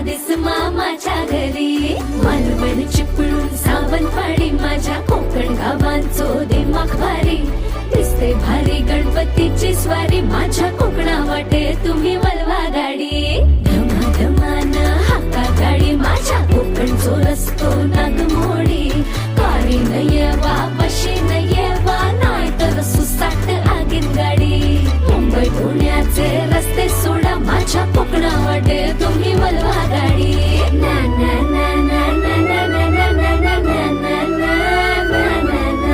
दिस मामाच्या घरी. मालवण चिपळूण सावंतवाडी माझ्या कोकण गावांचो दिमाग भारी. दिसते भारी गणपतीची स्वारी माझ्या कोकणा वाटे तुम्ही वलवा गाडी. धमाधमान हाका गाडी माझ्या कोकणचो रस्तो नागमोडी. कारी नये वा बशी नये वा नाही तर सुसाट आगीन गाडी. मुंबई पुण्याचे रस्ते सोडा माझ्या कोकणा वाटे तुम्ही वलवा गाडी. ना ना ना ना ना ना ना ना ना ना ना ना ना ना ना.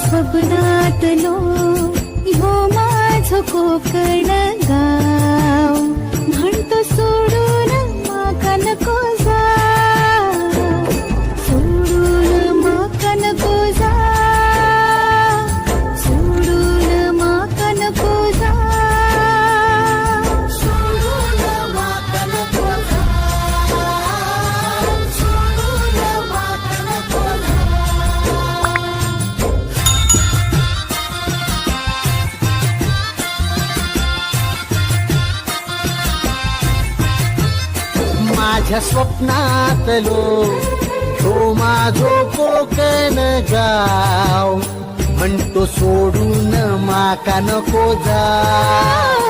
स्वप्नातलो ह्यो माझो कोकण गाव. म्हणतो सोडून माका नको जाव, सोडून माका नको जाव, सोडून माका नको जाव, सोडून माका नको जाव, सोडून माका नको जाव. माझ्या स्वप्नातलो तो माझो कोकण गाव. म्हणतो सोडून माका नको जाव,